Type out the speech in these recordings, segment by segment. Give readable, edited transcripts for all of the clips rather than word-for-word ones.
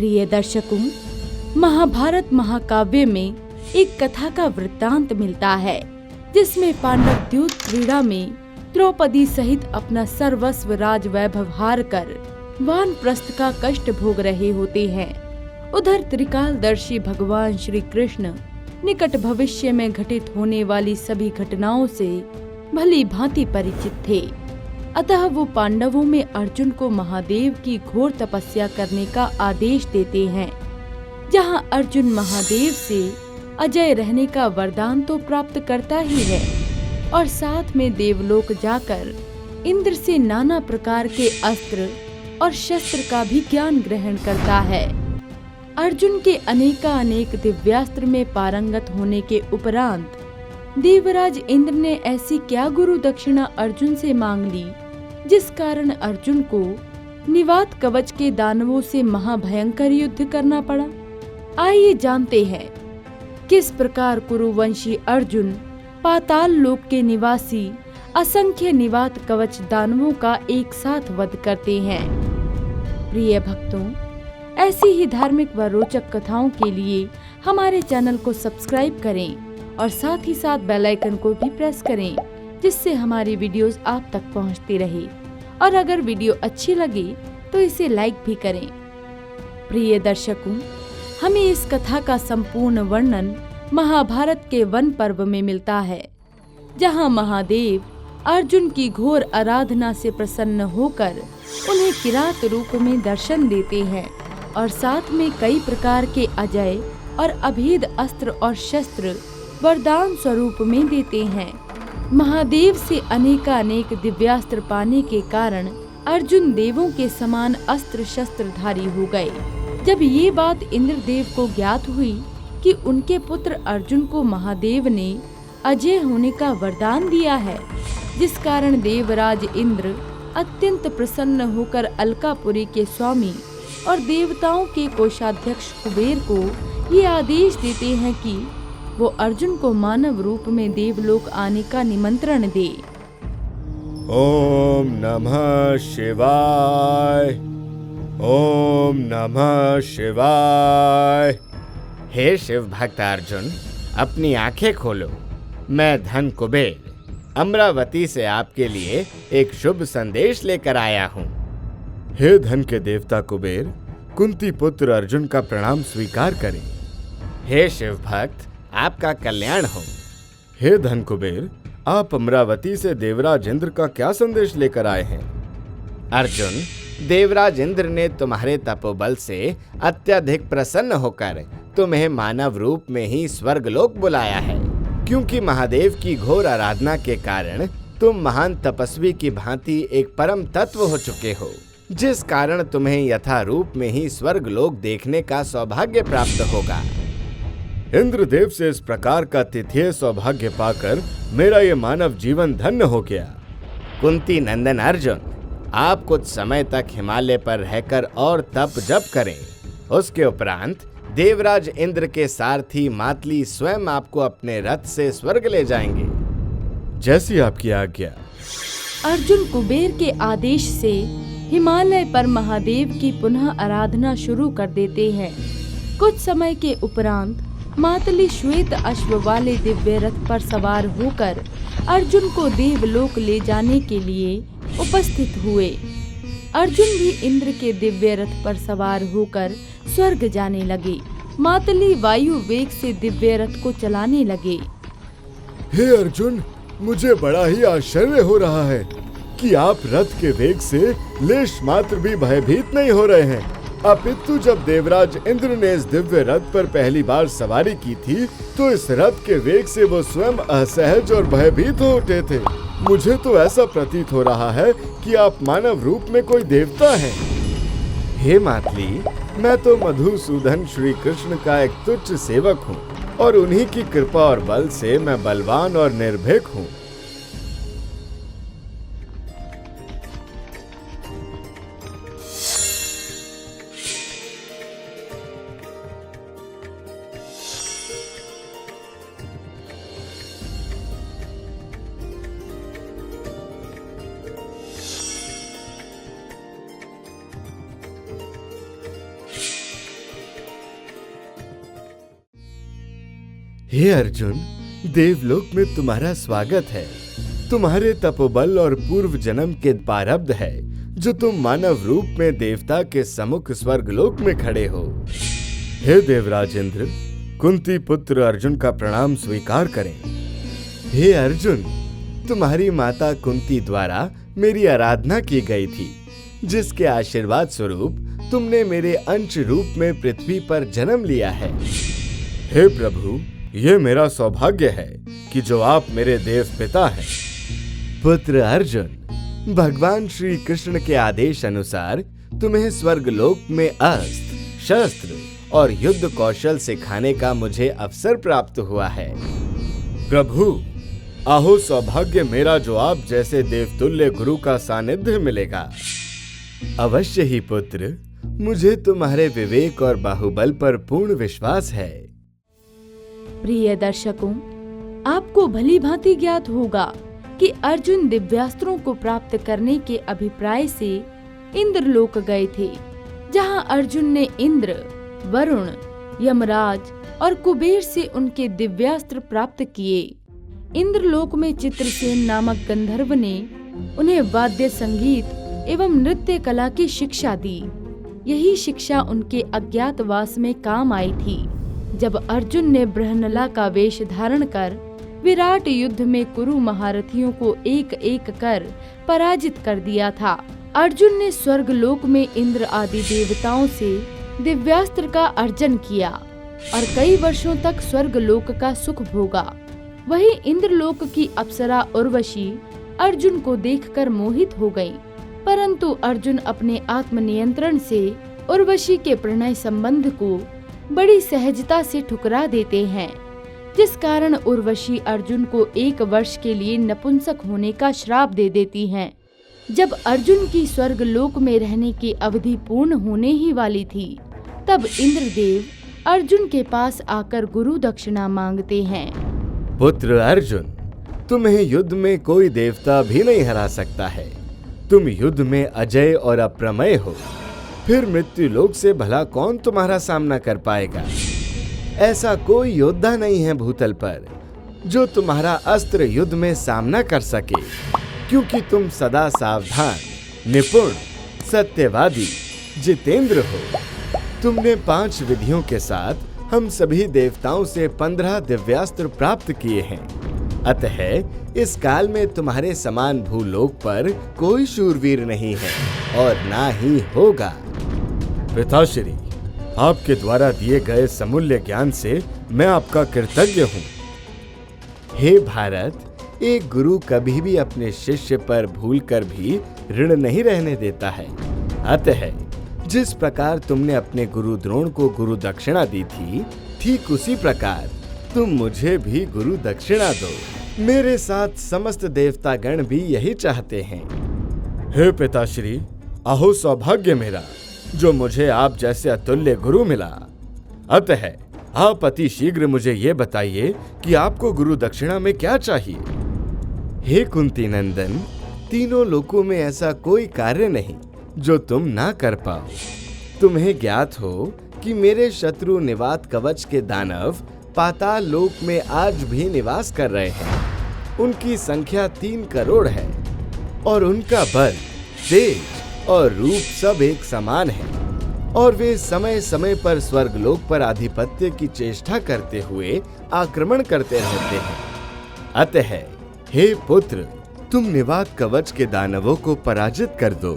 प्रिय दर्शकों, महाभारत महाकाव्य में एक कथा का वृत्तांत मिलता है जिसमें पांडव द्यूत क्रीड़ा में द्रौपदी सहित अपना सर्वस्व राज वैभव हार कर वानप्रस्थ का कष्ट भोग रहे होते हैं। उधर त्रिकालदर्शी भगवान श्री कृष्ण निकट भविष्य में घटित होने वाली सभी घटनाओं से भली भांति परिचित थे। अतः वो पांडवों में अर्जुन को महादेव की घोर तपस्या करने का आदेश देते हैं। जहां अर्जुन महादेव से अजय रहने का वरदान तो प्राप्त करता ही है और साथ में देवलोक जाकर इंद्र से नाना प्रकार के अस्त्र और शस्त्र का भी ज्ञान ग्रहण करता है। अर्जुन के अनेक दिव्यास्त्र में पारंगत होने के उपरांत देवराज इंद्र ने ऐसी क्या गुरु दक्षिणा अर्जुन से मांग ली जिस कारण अर्जुन को निवात कवच के दानवों से महाभयंकर युद्ध करना पड़ा। आइए जानते हैं किस प्रकार कुरुवंशी अर्जुन पाताल लोक के निवासी असंख्य निवात कवच दानवों का एक साथ वध करते हैं। प्रिय भक्तों, ऐसी ही धार्मिक व रोचक कथाओं के लिए हमारे चैनल को सब्सक्राइब करें और साथ ही साथ बेल आइकन को भी प्रेस करें जिससे हमारी वीडियोस आप तक पहुंचती रहे। और अगर वीडियो अच्छी लगे तो इसे लाइक भी करें। प्रिय दर्शकों, हमें इस कथा का संपूर्ण वर्णन महाभारत के वन पर्व में मिलता है, जहां महादेव अर्जुन की घोर आराधना से प्रसन्न होकर उन्हें किरात रूप में दर्शन देते हैं और साथ में कई प्रकार के अजय और अभेद अस्त्र और शस्त्र वरदान स्वरूप में देते हैं। महादेव से अनेक दिव्यास्त्र पाने के कारण अर्जुन देवों के समान अस्त्र शस्त्रधारी हो गए। जब ये बात इंद्रदेव को ज्ञात हुई कि उनके पुत्र अर्जुन को महादेव ने अजय होने का वरदान दिया है, जिस कारण देवराज इंद्र अत्यंत प्रसन्न होकर अलकापुरी के स्वामी और देवताओं के कोषाध्यक्ष कुबेर को ये आदेश देते हैं कि वो अर्जुन को मानव रूप में देवलोक आने का निमंत्रण दे। ओम नमः शिवाय, ओम नमः शिवाय। हे शिव भक्त अर्जुन, अपनी आंखें खोलो। मैं धन कुबेर अमरावती से आपके लिए एक शुभ संदेश लेकर आया हूँ। हे धन के देवता कुबेर, कुंती पुत्र अर्जुन का प्रणाम स्वीकार करें। हे शिव भक्त, आपका कल्याण हो। हे धन कुबेर, आप अमरावती से देवराज इंद्र का क्या संदेश लेकर आए हैं? अर्जुन, देवराज इंद्र ने तुम्हारे तपोबल से अत्यधिक प्रसन्न होकर तुम्हें मानव रूप में ही स्वर्गलोक बुलाया है, क्योंकि महादेव की घोर आराधना के कारण तुम महान तपस्वी की भांति एक परम तत्व हो चुके हो, जिस कारण तुम्हें यथा रूप में ही स्वर्गलोक देखने का सौभाग्य प्राप्त होगा। इंद्रदेव से इस प्रकार का तिथेय सौभाग्य पाकर मेरा ये मानव जीवन धन्य हो गया। कुंती नंदन अर्जुन, आप कुछ समय तक हिमालय पर रहकर और तप जप करें। उसके उपरांत देवराज इंद्र के सारथी मातली स्वयं आपको अपने रथ से स्वर्ग ले जाएंगे। जैसी आपकी आज्ञा। अर्जुन कुबेर के आदेश से हिमालय पर महादेव की पुनः आराधना शुरू कर देते हैं। कुछ समय के उपरांत मातली श्वेत अश्व वाले दिव्य रथ पर सवार होकर अर्जुन को देवलोक ले जाने के लिए उपस्थित हुए। अर्जुन भी इंद्र के दिव्य रथ पर सवार होकर स्वर्ग जाने लगे। मातली वायु वेग से दिव्य रथ को चलाने लगे। हे अर्जुन, मुझे बड़ा ही आश्चर्य हो रहा है कि आप रथ के वेग से लेश मात्र भी भयभीत नहीं हो रहे हैं। अपितु जब देवराज इंद्र ने इस दिव्य रथ पर पहली बार सवारी की थी तो इस रथ के वेग से वो स्वयं असहज और भयभीत हो उठे थे। मुझे तो ऐसा प्रतीत हो रहा है कि आप मानव रूप में कोई देवता हैं। हे मातली, मैं तो मधुसूदन श्री कृष्ण का एक तुच्छ सेवक हूँ और उन्हीं की कृपा और बल से मैं बलवान और निर्भीक हूँ। हे अर्जुन, देवलोक में तुम्हारा स्वागत है। तुम्हारे तपोबल और पूर्व जन्म के प्रारब्ध है जो तुम मानव रूप में देवता के सम्मुख स्वर्गलोक में खड़े हो। हे देवराज इंद्र, कुंती पुत्र अर्जुन का प्रणाम स्वीकार करें। हे अर्जुन, तुम्हारी माता कुंती द्वारा मेरी आराधना की गई थी, जिसके आशीर्वाद स्वरूप तुमने मेरे अंश रूप में पृथ्वी पर जन्म लिया है। हे प्रभु, ये मेरा सौभाग्य है कि जो आप मेरे देव पिता हैं। पुत्र अर्जुन, भगवान श्री कृष्ण के आदेश अनुसार तुम्हें स्वर्गलोक में अस्त्र, शस्त्र और युद्ध कौशल सिखाने का मुझे अवसर प्राप्त हुआ है। प्रभु, आहो सौभाग्य मेरा जो आप जैसे देवतुल्य गुरु का सानिध्य मिलेगा। अवश्य ही पुत्र, मुझे तुम्हारे विवेक और बाहुबल पर पूर्ण विश्वास है। प्रिय दर्शकों, आपको भली भांति ज्ञात होगा कि अर्जुन दिव्यास्त्रों को प्राप्त करने के अभिप्राय से इंद्रलोक गए थे, जहां अर्जुन ने इंद्र, वरुण, यमराज और कुबेर से उनके दिव्यास्त्र प्राप्त किए। इंद्रलोक में चित्रसेन नामक गंधर्व ने उन्हें वाद्य संगीत एवं नृत्य कला की शिक्षा दी। यही शिक्षा उनके अज्ञातवास में काम आई थी, जब अर्जुन ने बृहन्नला का वेश धारण कर विराट युद्ध में कुरु महारथियों को एक एक कर पराजित कर दिया था। अर्जुन ने स्वर्गलोक में इंद्र आदि देवताओं से दिव्यास्त्र का अर्जन किया और कई वर्षों तक स्वर्गलोक का सुख भोगा। वही इंद्रलोक की अप्सरा उर्वशी अर्जुन को देखकर मोहित हो गई, परंतु अर्जुन अपने आत्मनियंत्रण से उर्वशी के प्रणय संबंध को बड़ी सहजता से ठुकरा देते हैं, जिस कारण उर्वशी अर्जुन को 1 वर्ष के लिए नपुंसक होने का श्राप दे देती हैं। जब अर्जुन की स्वर्गलोक में रहने की अवधि पूर्ण होने ही वाली थी, तब इंद्रदेव अर्जुन के पास आकर गुरु दक्षिणा मांगते हैं। पुत्र अर्जुन, तुम्हें युद्ध में कोई देवता भी नहीं हरा सकता है। तुम युद्ध में अजय और अप्रमेय हो, फिर मृत्यु लोक से भला कौन तुम्हारा सामना कर पाएगा। ऐसा कोई योद्धा नहीं है भूतल पर जो तुम्हारा अस्त्र युद्ध में सामना कर सके, क्योंकि तुम सदा सावधान, निपुण, सत्यवादी, जितेंद्र हो। तुमने 5 विधियों के साथ हम सभी देवताओं से 15 दिव्यास्त्र प्राप्त किए हैं। अतः इस काल में तुम्हारे समान भूलोक पर कोई शूरवीर नहीं है और ना ही होगा। पिताश्री, आपके द्वारा दिए गए समूल्य ज्ञान से मैं आपका कृतज्ञ हूँ। हे भारत, एक गुरु कभी भी अपने शिष्य पर भूलकर भी ऋण नहीं रहने देता है। अतः जिस प्रकार तुमने अपने गुरु द्रोण को गुरु दक्षिणा दी थी, ठीक उसी प्रकार तुम मुझे भी गुरु दक्षिणा दो। मेरे साथ समस्त देवतागण भी यही चाहते हैं। हे पिताश्री, अहो सौभाग्य मेरा जो मुझे आप जैसे अतुल्य गुरु मिला। अतः आप अति शीघ्र मुझे ये बताइए कि आपको गुरु दक्षिणा में क्या चाहिए। हे कुंती नंदन, तीनों लोकों में ऐसा कोई कार्य नहीं जो तुम ना कर पाओ। तुम्हें ज्ञात हो कि मेरे शत्रु निवात कवच के दानव पाताल लोक में आज भी निवास कर रहे हैं। उनकी संख्या 3 करोड़ है और उनका बल, तेज और रूप सब एक समान है, और वे समय समय पर स्वर्गलोक पर आधिपत्य की चेष्टा करते हुए आक्रमण करते रहते हैं। अतः हे पुत्र, तुम निवात कवच के दानवों को पराजित कर दो,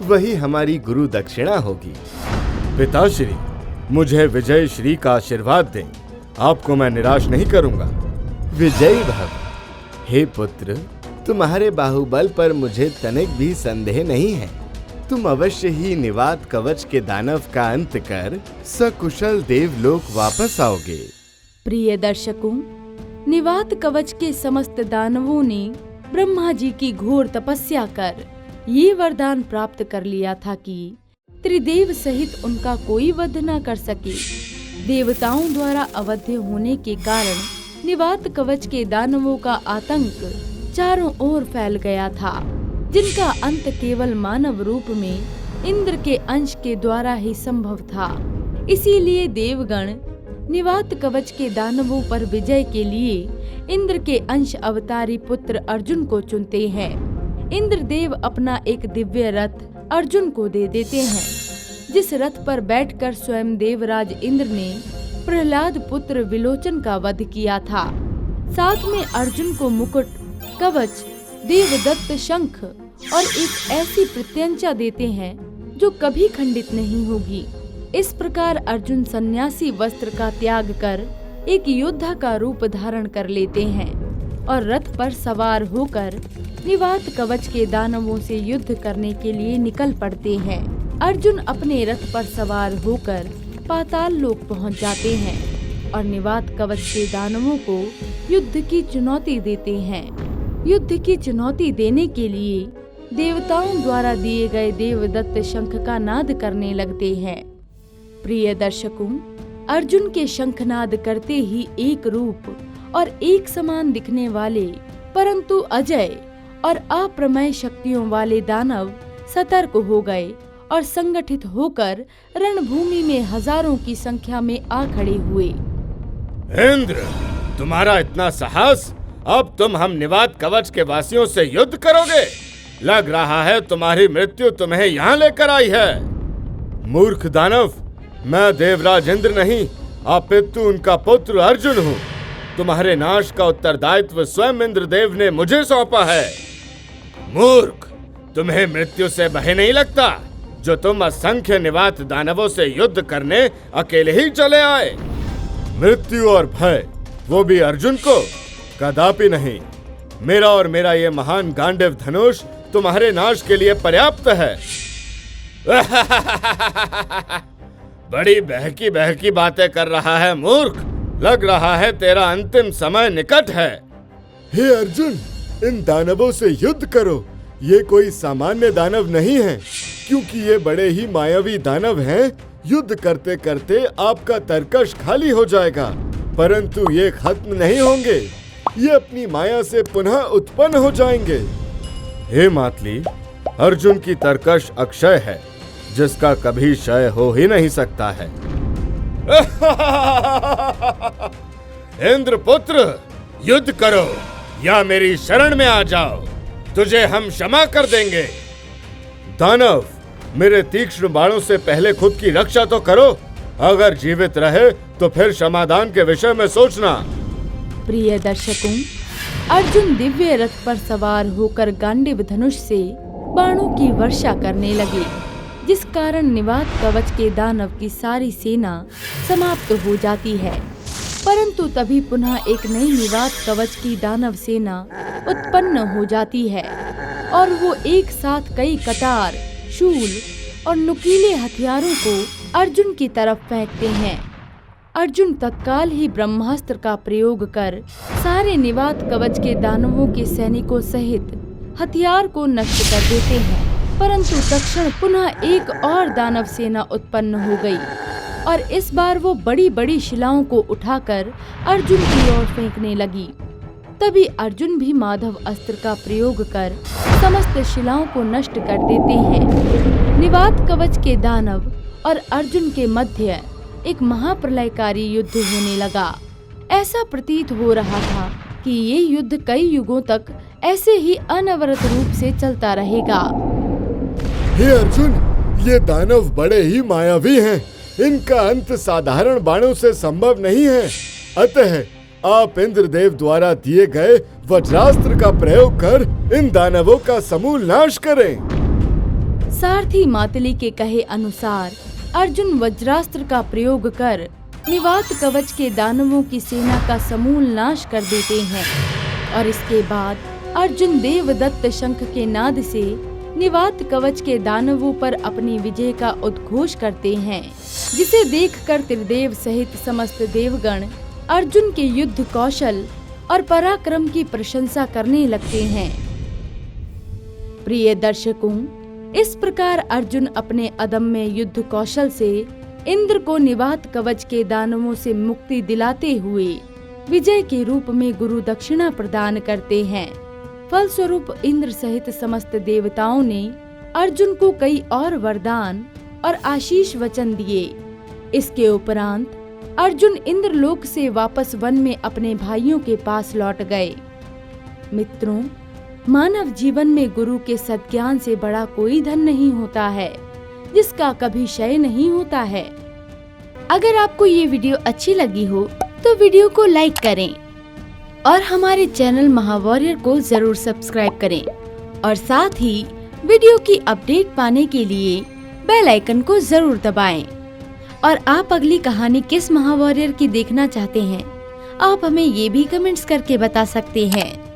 वही हमारी गुरु दक्षिणा होगी। पिताश्री, मुझे विजय श्री का आशीर्वाद दें, आपको मैं निराश नहीं करूंगा। विजयी भव। हे पुत्र, तुम्हारे बाहुबल पर मुझे तनिक भी संदेह नहीं है। तुम अवश्य ही निवात कवच के दानव का अंत कर सकुशल देवलोक वापस आओगे। प्रिय दर्शकों, निवात कवच के समस्त दानवों ने ब्रह्मा जी की घोर तपस्या कर ये वरदान प्राप्त कर लिया था कि त्रिदेव सहित उनका कोई वध न कर सके। देवताओं द्वारा अवध्य होने के कारण निवात कवच के दानवों का आतंक चारों ओर फैल गया था, जिनका अंत केवल मानव रूप में इंद्र के अंश के द्वारा ही संभव था। इसीलिए देवगण निवात कवच के दानवों पर विजय के लिए इंद्र के अंश अवतारी पुत्र अर्जुन को चुनते हैं। इंद्रदेव अपना एक दिव्य रथ अर्जुन को दे देते हैं, जिस रथ पर बैठकर स्वयं देवराज इंद्र ने प्रहलाद पुत्र विलोचन का वध किया था। साथ में अर्जुन को मुकुट, कवच, देवदत्त शंख और एक ऐसी प्रत्यंचा देते हैं जो कभी खंडित नहीं होगी। इस प्रकार अर्जुन सन्यासी वस्त्र का त्याग कर एक योद्धा का रूप धारण कर लेते हैं और रथ पर सवार होकर निवात कवच के दानवों से युद्ध करने के लिए निकल पड़ते हैं। अर्जुन अपने रथ पर सवार होकर पाताल लोक पहुंच जाते हैं और निवात कवच के दानवों को युद्ध की चुनौती देते हैं। युद्ध की चुनौती देने के लिए देवताओं द्वारा दिए गए देवदत्त शंख का नाद करने लगते हैं। प्रिय दर्शकों, अर्जुन के शंखनाद करते ही एक रूप और एक समान दिखने वाले परंतु अजय और अप्रमेय शक्तियों वाले दानव सतर्क हो गए और संगठित होकर रणभूमि में हजारों की संख्या में आ खड़े हुए। इंद्र, तुम्हारा इतना साहस! अब तुम हम निवात कवच के वासियों से युद्ध करोगे? लग रहा है तुम्हारी मृत्यु तुम्हें यहाँ लेकर आई है। मूर्ख दानव, मैं देवराज इंद्र नहीं अपितु उनका पुत्र अर्जुन हूँ। तुम्हारे नाश का उत्तरदायित्व स्वयं इंद्रदेव ने मुझे सौंपा है। मूर्ख, तुम्हें मृत्यु से भय नहीं लगता जो तुम असंख्य निवात दानवों से युद्ध करने अकेले ही चले आए? मृत्यु और भय, वो भी अर्जुन को? कदापि नहीं। मेरा और मेरा ये महान गांडीव धनुष तुम्हारे नाश के लिए पर्याप्त है। बड़ी बहकी बहकी बातें कर रहा है मूर्ख। लग रहा है तेरा अंतिम समय निकट है। हे अर्जुन, इन दानवों से युद्ध करो। ये कोई सामान्य दानव नहीं है, क्योंकि ये बड़े ही मायावी दानव हैं। युद्ध करते करते आपका तरकश खाली हो जाएगा, परंतु ये खत्म नहीं होंगे। ये अपनी माया से पुनः उत्पन्न हो जाएंगे। हे मातली, अर्जुन की तरकश अक्षय है, जिसका कभी क्षय हो ही नहीं सकता है। इंद्रपुत्र, युद्ध करो या मेरी शरण में आ जाओ, तुझे हम क्षमा कर देंगे। दानव, मेरे तीक्ष्ण बाणों से पहले खुद की रक्षा तो करो। अगर जीवित रहे तो फिर क्षमादान के विषय में सोचना। प्रिय दर्शकों, अर्जुन दिव्य रथ पर सवार होकर गांडीव धनुष से बाणों की वर्षा करने लगे, जिस कारण निवात कवच के दानव की सारी सेना समाप्त हो जाती है। परंतु तभी पुनः एक नई निवात कवच की दानव सेना उत्पन्न हो जाती है और वो एक साथ कई कटार, शूल और नुकीले हथियारों को अर्जुन की तरफ फेंकते हैं। अर्जुन तत्काल ही ब्रह्मास्त्र का प्रयोग कर सारे निवात कवच के दानवों के सैनिकों सहित हथियार को नष्ट कर देते हैं। परंतु तत्क्षण पुनः एक और दानव सेना उत्पन्न हो गई और इस बार वो बड़ी बड़ी शिलाओं को उठाकर अर्जुन की ओर फेंकने लगी। तभी अर्जुन भी माधव अस्त्र का प्रयोग कर समस्त शिलाओं को नष्ट कर देते हैं। निवात कवच के दानव और अर्जुन के मध्य एक महाप्रलयकारी युद्ध होने लगा। ऐसा प्रतीत हो रहा था कि ये युद्ध कई युगों तक ऐसे ही अनवरत रूप से चलता रहेगा। हे अर्जुन, ये दानव बड़े ही मायावी हैं। इनका अंत साधारण बाणों से संभव नहीं है। अतः आप इंद्रदेव द्वारा दिए गए वज्रास्त्र का प्रयोग कर इन दानवों का समूल नाश करें। सारथी मातली के कहे अनुसार अर्जुन वज्रास्त्र का प्रयोग कर निवात कवच के दानवों की सेना का समूल नाश कर देते हैं और इसके बाद अर्जुन देवदत्त शंख के नाद से निवात कवच के दानवों पर अपनी विजय का उद्घोष करते हैं, जिसे देखकर त्रिदेव सहित समस्त देवगण अर्जुन के युद्ध कौशल और पराक्रम की प्रशंसा करने लगते हैं। प्रिय दर्शकों, इस प्रकार अर्जुन अपने अदम्य युद्ध कौशल से इंद्र को निवात कवच के दानवों से मुक्ति दिलाते हुए विजय के रूप में गुरु दक्षिणा प्रदान करते हैं। फलस्वरूप इंद्र सहित समस्त देवताओं ने अर्जुन को कई और वरदान और आशीष वचन दिए। इसके उपरांत अर्जुन इंद्रलोक से वापस वन में अपने भाइयों के पास लौट गए। मित्रों, मानव जीवन में गुरु के सद्ज्ञान से बड़ा कोई धन नहीं होता है, जिसका कभी क्षय नहीं होता है। अगर आपको ये वीडियो अच्छी लगी हो तो वीडियो को लाइक करें और हमारे चैनल महावॉरियर को जरूर सब्सक्राइब करें और साथ ही वीडियो की अपडेट पाने के लिए बेल आइकन को जरूर दबाएं। और आप अगली कहानी किस महावॉरियर की देखना चाहते हैं, आप हमें ये भी कमेंट्स करके बता सकते हैं।